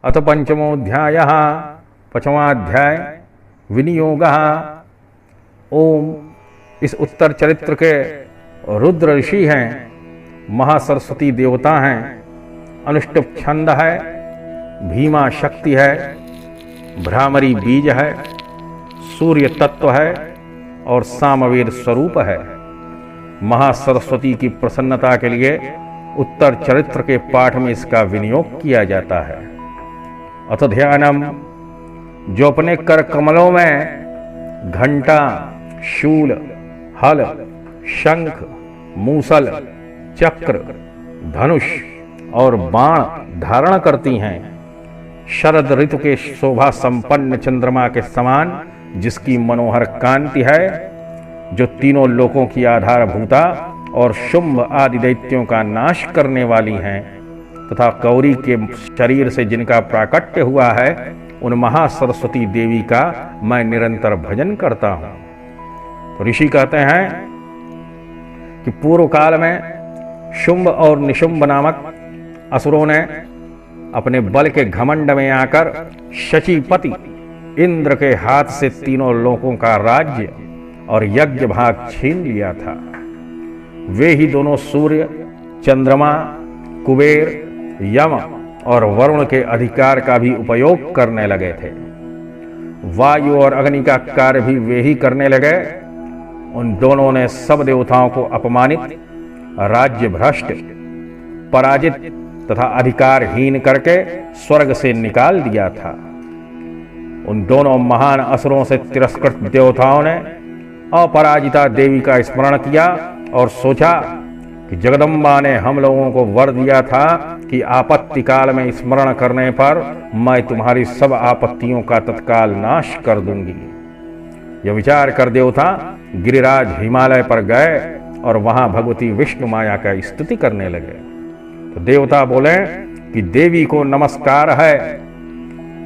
अथ पंचमोऽध्यायः पंचमाध्याय विनियोगः। ओम। इस उत्तर चरित्र के रुद्र ऋषि हैं, महासरस्वती देवता हैं, अनुष्टुप छंद है, भीमा शक्ति है, भ्रामरी बीज है, सूर्य तत्व है और सामवेद स्वरूप है। महासरस्वती की प्रसन्नता के लिए उत्तर चरित्र के पाठ में इसका विनियोग किया जाता है। अथ ध्यानम, जो अपने कर कमलों में घंटा, शूल, हल, शंख, मूसल, चक्र, धनुष और बाण धारण करती हैं, शरद ऋतु के शोभा संपन्न चंद्रमा के समान जिसकी मनोहर कांति है, जो तीनों लोकों की आधारभूता और शुंभ आदि दैत्यों का नाश करने वाली हैं, तथा गौरी के शरीर से जिनका प्राकट्य हुआ है, उन महासरस्वती देवी का मैं निरंतर भजन करता हूं। तो ऋषि कहते हैं कि पूर्व काल में शुंभ और निशुंभ नामक असुरों ने अपने बल के घमंड में आकर शचीपति इंद्र के हाथ से तीनों लोकों का राज्य और यज्ञ भाग छीन लिया था। वे ही दोनों सूर्य, चंद्रमा, कुबेर, यम और वरुण के अधिकार का भी उपयोग करने लगे थे। वायु और अग्नि का कार्य भी वे ही करने लगे। उन दोनों ने सब देवताओं को अपमानित, राज्य भ्रष्ट, पराजित तथा अधिकारहीन करके स्वर्ग से निकाल दिया था। उन दोनों महान असुरों से तिरस्कृत देवताओं ने अपराजिता देवी का स्मरण किया और सोचा कि जगदम्बा ने हम लोगों को वर दिया था कि आपत्ति काल में स्मरण करने पर मैं तुम्हारी सब आपत्तियों का तत्काल नाश कर दूंगी। यह विचार कर देवता गिरिराज हिमालय पर गए और वहां भगवती विष्णु माया का स्तुति करने लगे। तो देवता बोले कि देवी को नमस्कार है,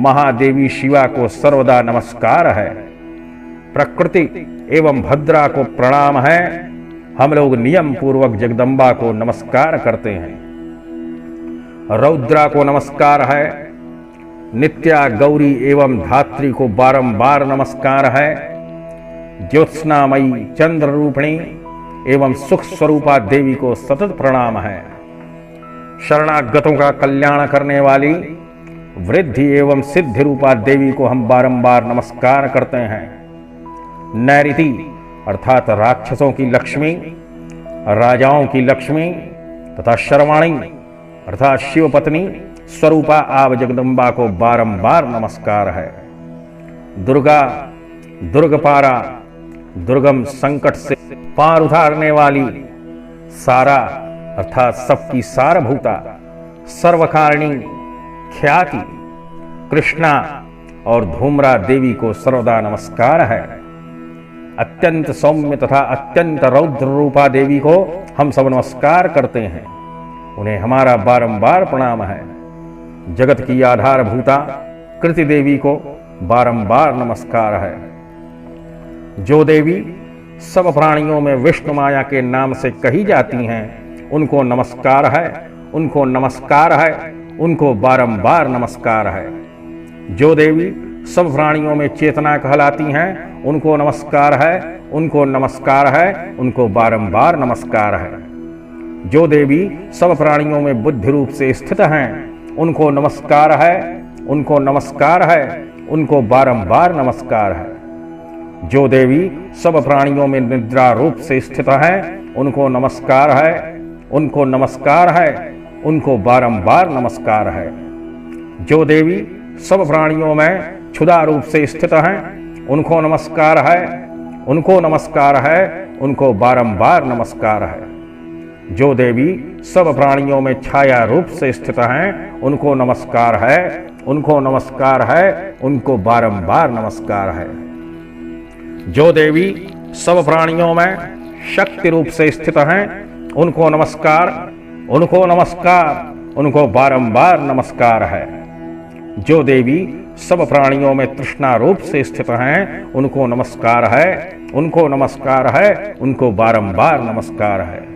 महादेवी शिवा को सर्वदा नमस्कार है, प्रकृति एवं भद्रा को प्रणाम है। हम लोग नियम पूर्वक जगदम्बा को नमस्कार करते हैं। रौद्रा को नमस्कार है, नित्या, गौरी एवं धात्री को बारंबार नमस्कार है, ज्योत्स्नामयी, चंद्र रूपिणी एवं सुख स्वरूपा देवी को सतत प्रणाम है। शरणागतों का कल्याण करने वाली वृद्धि एवं सिद्धि रूपा देवी को हम बारंबार नमस्कार करते हैं। नैऋति अर्थात राक्षसों की लक्ष्मी, राजाओं की लक्ष्मी तथा शर्वाणी अर्थात शिव पत्नी स्वरूपा आव जगदम्बा को बारंबार नमस्कार है। दुर्गा, दुर्गपारा, दुर्गम संकट से पार उतारने वाली, सारा अर्थात सबकी सारभूता, सर्वकारिणी, ख्याति, कृष्णा और धूम्रा देवी को सर्वदा नमस्कार है। अत्यंत सौम्य तथा अत्यंत रौद्र रूपा देवी को हम सब नमस्कार करते हैं, उन्हें हमारा बारंबार प्रणाम है। जगत की आधारभूता कृति देवी को बारंबार नमस्कार है। जो देवी सब प्राणियों में विष्णु माया के नाम से कही जाती हैं, उनको नमस्कार है, उनको नमस्कार है, उनको बारंबार नमस्कार है। जो देवी सब प्राणियों में चेतना कहलाती हैं, उनको नमस्कार है, उनको नमस्कार है, उनको बारंबार नमस्कार है। जो देवी सब प्राणियों में बुद्धि रूप से स्थित हैं, उनको नमस्कार है, उनको नमस्कार है, उनको बारंबार नमस्कार है। जो देवी सब प्राणियों में निद्रा रूप से स्थित हैं, उनको नमस्कार है, उनको नमस्कार है, उनको बारंबार नमस्कार है। जो देवी सब प्राणियों में क्षुधा रूप से स्थित हैं, उनको नमस्कार है, उनको नमस्कार है, उनको बारंबार नमस्कार है। जो देवी सब प्राणियों में छाया रूप से स्थित हैं, उनको नमस्कार है, उनको नमस्कार है, उनको बारंबार नमस्कार है। जो देवी सब प्राणियों में शक्ति रूप से स्थित हैं, उनको नमस्कार, उनको नमस्कार, उनको बारंबार नमस्कार है। जो देवी सब प्राणियों में तृष्णा रूप से स्थित हैं, उनको नमस्कार है, उनको नमस्कार है, उनको बारंबार नमस्कार है।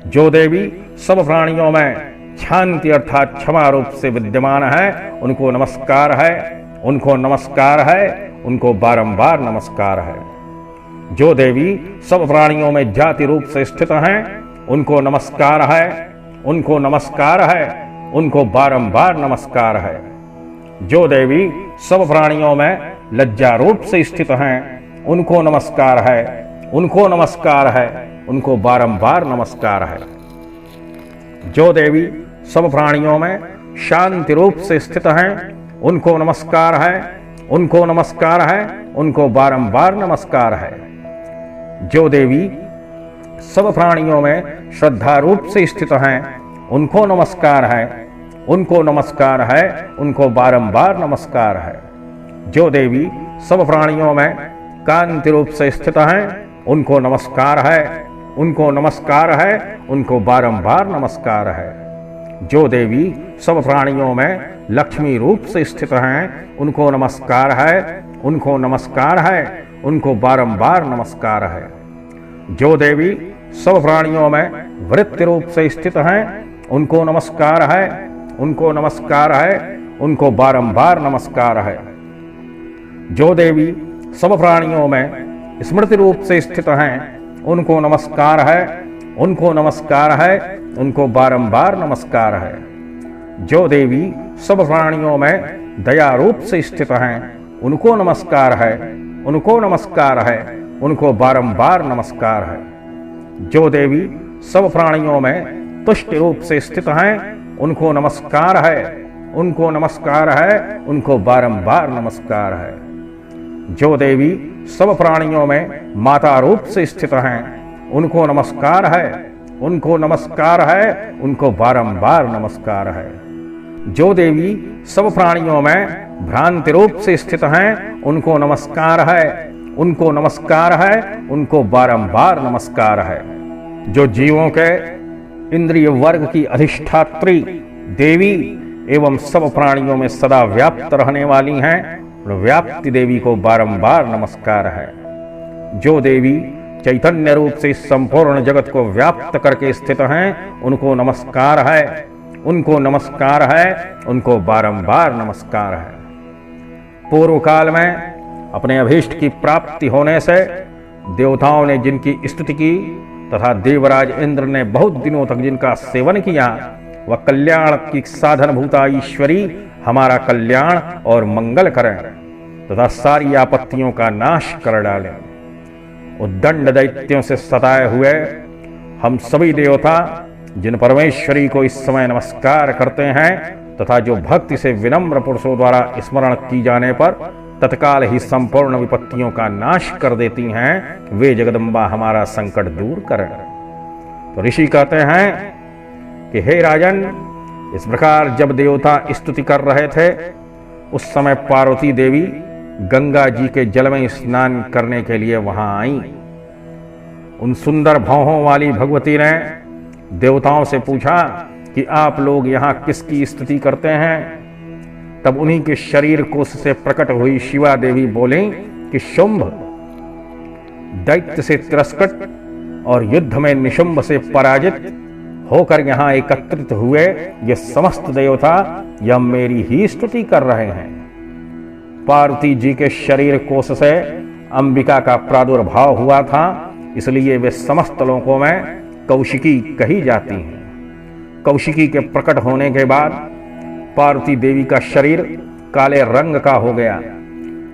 जो देवी सब प्राणियों में शांति अर्थात क्षमा रूप से विद्यमान है, उनको नमस्कार है, उनको नमस्कार है, उनको बारंबार नमस्कार है। जो देवी सब प्राणियों में जाति रूप से स्थित हैं, उनको नमस्कार है, उनको नमस्कार है, उनको बारंबार नमस्कार है। जो देवी सब प्राणियों में लज्जा रूप से स्थित हैं, उनको नमस्कार है, उनको नमस्कार है, उनको बारंबार नमस्कार है। जो देवी सब प्राणियों में शांति रूप से स्थित हैं, उनको नमस्कार है, उनको नमस्कार है, उनको बारंबार नमस्कार है। जो देवी सब प्राणियों में श्रद्धा रूप से स्थित हैं, उनको नमस्कार है, उनको नमस्कार है, उनको बारंबार नमस्कार है। जो देवी सब प्राणियों में कांति रूप से स्थित हैं, उनको नमस्कार है, उनको नमस्कार है, उनको बारंबार नमस्कार है। जो देवी सब प्राणियों में लक्ष्मी रूप से स्थित हैं, उनको नमस्कार है, उनको नमस्कार है, उनको बारंबार नमस्कार है। जो देवी सब प्राणियों में वृत्ति रूप से स्थित हैं, उनको नमस्कार है, उनको नमस्कार है, उनको बारंबार नमस्कार है। जो देवी सब प्राणियों में स्मृति रूप से स्थित हैं, उनको नमस्कार है, उनको नमस्कार है, उनको बारंबार नमस्कार है। जो देवी सब प्राणियों में दया रूप से स्थित हैं, उनको नमस्कार है, उनको नमस्कार है, उनको बारंबार नमस्कार है। जो देवी सब प्राणियों में तुष्ट रूप से स्थित हैं, उनको नमस्कार है, उनको नमस्कार है, उनको बारंबार नमस्कार है। जो देवी सब प्राणियों में माता रूप से स्थित हैं, उनको नमस्कार है, उनको नमस्कार है, उनको बारंबार नमस्कार है। जो देवी सब प्राणियों में भ्रांति रूप से स्थित हैं, उनको नमस्कार है, उनको नमस्कार है, उनको बारंबार नमस्कार है। जो जीवों के इंद्रिय वर्ग की अधिष्ठात्री देवी एवं सब प्राणियों में सदा व्याप्त रहने वाली हैं, व्याप्ति देवी को बारंबार नमस्कार है। जो देवी चैतन्य रूप से संपूर्ण जगत को व्याप्त करके स्थित हैं, उनको नमस्कार है, उनको नमस्कार है, उनको बारंबार नमस्कार है। पूर्व काल में अपने अभीष्ट की प्राप्ति होने से देवताओं ने जिनकी स्तुति की तथा देवराज इंद्र ने बहुत दिनों तक जिनका सेवन किया, वह कल्याण की साधन भूता ईश्वरी हमारा कल्याण और मंगल करें तथा सारी आपत्तियों का नाश कर डालें। उद्दंड दैत्यों से सताए हुए हम सभी देवता जिन परमेश्वरी को इस समय नमस्कार करते हैं तथा जो भक्ति से विनम्र पुरुषों द्वारा स्मरण की जाने पर तत्काल ही संपूर्ण विपत्तियों का नाश कर देती हैं, वे जगदम्बा हमारा संकट दूर करें। तो ऋषि कहते हैं कि हे राजन, इस प्रकार जब देवता स्तुति कर रहे थे, उस समय पार्वती देवी गंगा जी के जल में स्नान करने के लिए वहां आई। उन सुंदर भौहों वाली भगवती ने देवताओं से पूछा कि आप लोग यहाँ किसकी स्तुति करते हैं? तब उन्हीं के शरीर कोश से प्रकट हुई शिवा देवी बोले कि शुंभ दैत्य से तिरस्कृत और युद्ध में निशुंभ से पराजित होकर यहाँ एकत्रित हुए ये समस्त देवता यह मेरी ही स्तुति कर रहे हैं। पार्वती जी के शरीर कोश से अंबिका का प्रादुर्भाव हुआ था, इसलिए वे समस्त लोकों में कौशिकी कही जाती हैं। कौशिकी के प्रकट होने के बाद पार्वती देवी का शरीर काले रंग का हो गया,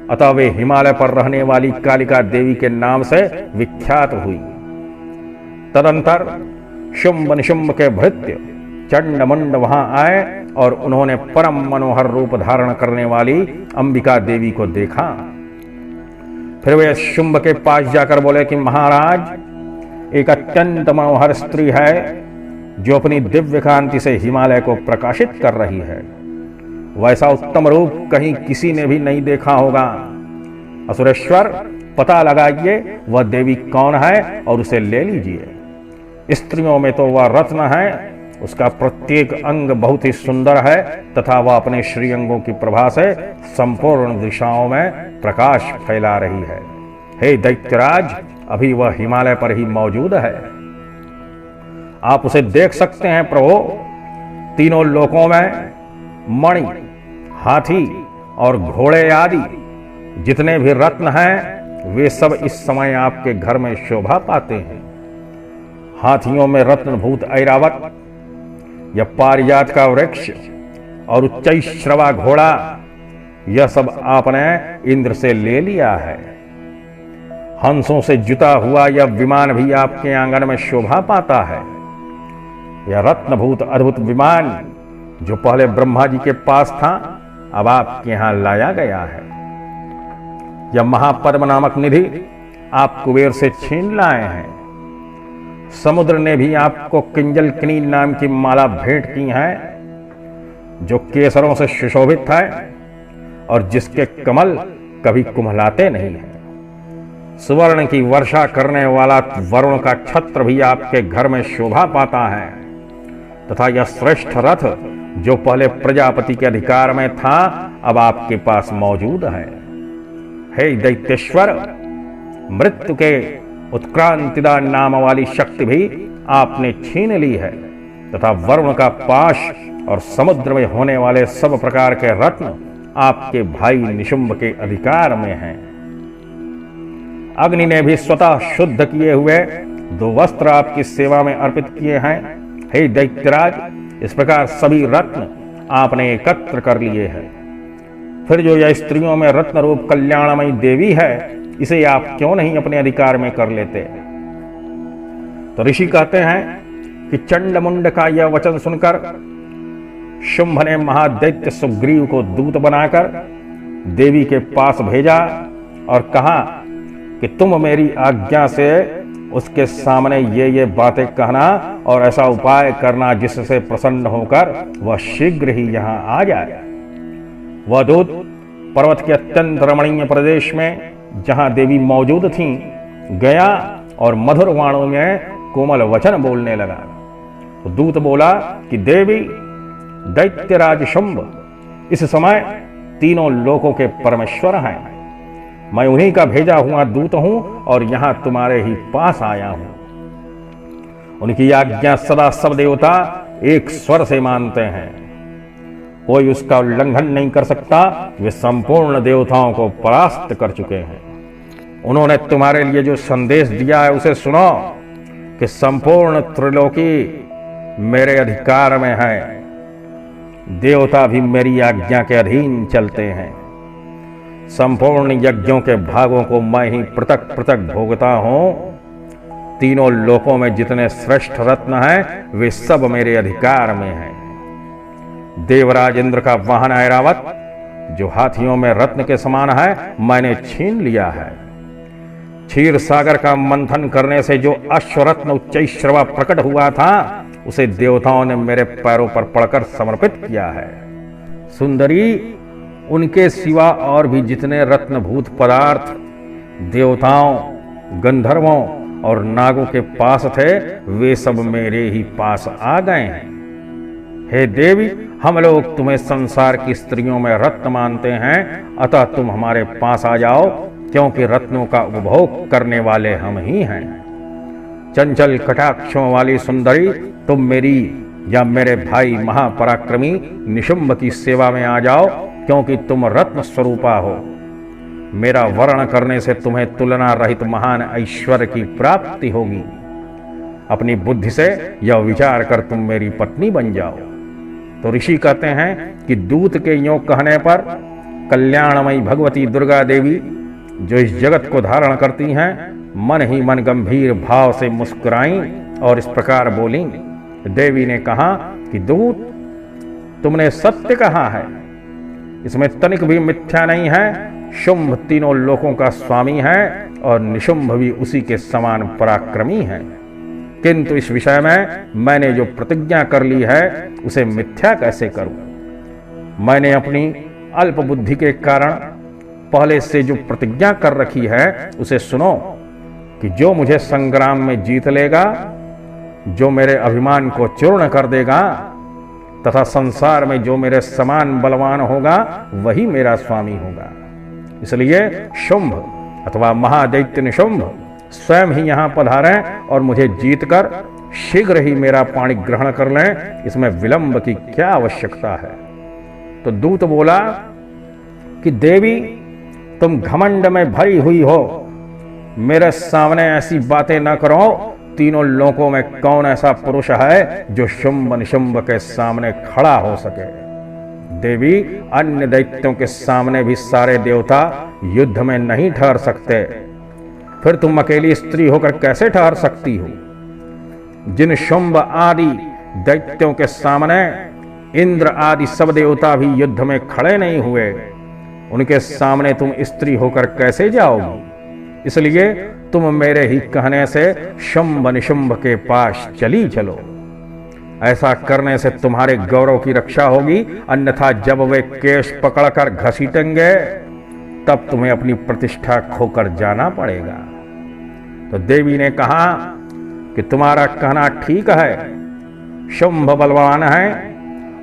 अतः वे हिमालय पर रहने वाली कालिका देवी के नाम से विख्यात हुई। तदंतर शुंभ निशुंभ के भृत्य चंड मुंड वहां आए और उन्होंने परम मनोहर रूप धारण करने वाली अंबिका देवी को देखा। फिर वे शुंभ के पास जाकर बोले कि महाराज, एक अत्यंत मनोहर स्त्री है जो अपनी दिव्य कांति से हिमालय को प्रकाशित कर रही है। वैसा उत्तम रूप कहीं किसी ने भी नहीं देखा होगा। असुरेश्वर, पता लगाइए वह देवी कौन है और उसे ले लीजिए। स्त्रियों में तो वह रत्न है, उसका प्रत्येक अंग बहुत ही सुंदर है तथा वह अपने श्रीअंगों की प्रभा से संपूर्ण दिशाओं में प्रकाश फैला रही है। हे दैत्यराज, अभी वह हिमालय पर ही मौजूद है, आप उसे देख सकते हैं प्रभु। तीनों लोकों में मणि, हाथी और घोड़े आदि जितने भी रत्न हैं वे सब इस समय आपके घर में शोभा पाते हैं। हाथियों में रत्नभूत ऐरावत या पारिजात का वृक्ष और उच्चैश्रवा घोड़ा, यह सब आपने इंद्र से ले लिया है। हंसों से जुता हुआ यह विमान भी आपके आंगन में शोभा पाता है। यह रत्नभूत अद्भुत विमान जो पहले ब्रह्मा जी के पास था, अब आपके यहां लाया गया है। यह महापद्म नामक निधि आप कुबेर से छीन लाए हैं। समुद्र ने भी आपको किंजल किनी नाम की माला भेंट की है, जो केसरों से सुशोभित है और जिसके कमल कभी कुम्हलाते नहीं हैं। सुवर्ण की वर्षा करने वाला वरुण का छत्र भी आपके घर में शोभा पाता है, तथा यह श्रेष्ठ रथ जो पहले प्रजापति के अधिकार में था, अब आपके पास मौजूद है। हे दैत्येश्वर, मृत्यु के उत्क्रांतिदा नाम वाली शक्ति भी आपने छीन ली है, तथा वरुण का पाश और समुद्र में होने वाले सब प्रकार के रत्न आपके भाई निशुंभ के अधिकार में हैं। अग्नि ने भी स्वतः शुद्ध किए हुए 2 वस्त्र आपकी सेवा में अर्पित किए हैं। हे दैत्यराज, इस प्रकार सभी रत्न आपने एकत्र कर लिए हैं। फिर जो यह स्त्रियों में रत्न रूप कल्याणमयी देवी है, इसे आप क्यों नहीं अपने अधिकार में कर लेते? तो ऋषि कहते हैं कि चंडमुंड का यह वचन सुनकर शुंभ ने महादैत्य सुग्रीव को दूत बनाकर देवी के पास भेजा और कहा कि तुम मेरी आज्ञा से उसके सामने ये बातें कहना और ऐसा उपाय करना जिससे प्रसन्न होकर वह शीघ्र ही यहां आ जाए। वह दूत पर्वत के अत्यंत रमणीय प्रदेश में जहां देवी मौजूद थीं गया और मधुर वाणों में कोमल वचन बोलने लगा। तो दूत बोला कि देवी, दैत्यराज शुंभ इस समय तीनों लोकों के परमेश्वर हैं। मैं उन्हीं का भेजा हुआ दूत हूं और यहां तुम्हारे ही पास आया हूं। उनकी आज्ञा सदा सब देवता एक स्वर से मानते हैं, कोई उसका उल्लंघन नहीं कर सकता। वे संपूर्ण देवताओं को परास्त कर चुके हैं। उन्होंने तुम्हारे लिए जो संदेश दिया है उसे सुनो कि संपूर्ण त्रिलोकी मेरे अधिकार में है। देवता भी मेरी आज्ञा के अधीन चलते हैं। संपूर्ण यज्ञों के भागों को मैं ही पृथक पृथक भोगता हूं। तीनों लोकों में जितने श्रेष्ठ रत्न हैं वे सब मेरे अधिकार में हैं। देवराज इंद्र का वाहन ऐरावत जो हाथियों में रत्न के समान है, मैंने छीन लिया है। क्षीर सागर का मंथन करने से जो अश्वरत्न उच्चैश्रवा प्रकट हुआ था, उसे देवताओं ने मेरे पैरों पर पड़कर समर्पित किया है। सुंदरी, उनके सिवा और भी जितने रत्नभूत पदार्थ देवताओं, गंधर्वों और नागों के पास थे, वे सब मेरे ही पास आ गए हैं। हे देवी, हम लोग तुम्हें संसार की स्त्रियों में रत्न मानते हैं, अतः तुम हमारे पास आ जाओ, क्योंकि रत्नों का उपभोग करने वाले हम ही हैं। चंचल कटाक्षों वाली सुंदरी, तुम मेरी या मेरे भाई महापराक्रमी निशुंभ की सेवा में आ जाओ, क्योंकि तुम रत्न स्वरूपा हो। मेरा वर्ण करने से तुम्हें तुलना रहित महान ऐश्वर्य की प्राप्ति होगी। अपनी बुद्धि से यह विचार कर तुम मेरी पत्नी बन जाओ। तो ऋषि कहते हैं कि दूत के यों कहने पर कल्याणमयी भगवती दुर्गा देवी, जो इस जगत को धारण करती हैं, मन ही मन गंभीर भाव से मुस्कुराई और इस प्रकार बोली। देवी ने कहा कि दूत, तुमने सत्य कहा है, इसमें तनिक भी मिथ्या नहीं है। शुंभ तीनों लोकों का स्वामी है और निशुंभ भी उसी के समान पराक्रमी है। किंतु इस विषय में मैंने जो प्रतिज्ञा कर ली है उसे मिथ्या कैसे करूं? मैंने अपनी अल्प बुद्धि के कारण पहले से जो प्रतिज्ञा कर रखी है उसे सुनो कि जो मुझे संग्राम में जीत लेगा, जो मेरे अभिमान को चूर्ण कर देगा तथा संसार में जो मेरे समान बलवान होगा, वही मेरा स्वामी होगा। इसलिए शुंभ अथवा महादैत्य निशुंभ स्वयं ही यहां पधारें और मुझे जीतकर शीघ्र ही मेरा पाणी ग्रहण कर लें, इसमें विलंब की क्या आवश्यकता है। तो दूत बोला कि देवी, तुम घमंड में भरी हुई हो, मेरे सामने ऐसी बातें न करो। तीनों लोकों में कौन ऐसा पुरुष है जो शुंभ निशुंभ के सामने खड़ा हो सके। देवी, अन्य दैत्यों के सामने भी सारे देवता युद्ध में नहीं ठहर सकते, फिर तुम अकेली स्त्री होकर कैसे ठहर सकती हो। जिन शुंभ आदि दैत्यों के सामने इंद्र आदि सब देवता भी युद्ध में खड़े नहीं हुए, उनके सामने तुम स्त्री होकर कैसे जाओगी। इसलिए तुम मेरे ही कहने से शुंभ निशुंभ के पास चली चलो। ऐसा करने से तुम्हारे गौरव की रक्षा होगी, अन्यथा जब वे केश पकड़कर घसीटेंगे तब तुम्हें अपनी प्रतिष्ठा खोकर जाना पड़ेगा। तो देवी ने कहा कि तुम्हारा कहना ठीक है, शुंभ बलवान है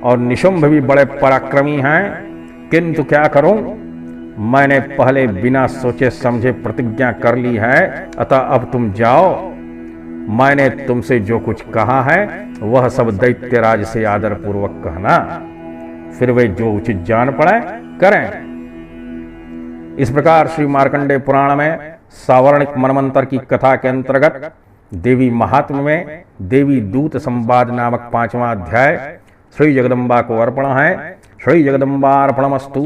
और निशुंभ भी बड़े पराक्रमी हैं, किंतु क्या करूं, मैंने पहले बिना सोचे समझे प्रतिज्ञा कर ली है, अतः अब तुम जाओ। मैंने तुमसे जो कुछ कहा है वह सब दैत्यराज से आदर पूर्वक कहना, फिर वे जो उचित जान पड़े करें। इस प्रकार श्री मार्कंडेय पुराण में सावर्णिक मनमंत्र की कथा के अंतर्गत देवी महात्म्य में देवी दूत संवाद नामक 5वां अध्याय श्री जगदम्बा को अर्पण है। श्री जगदम्बार्पणमस्तु।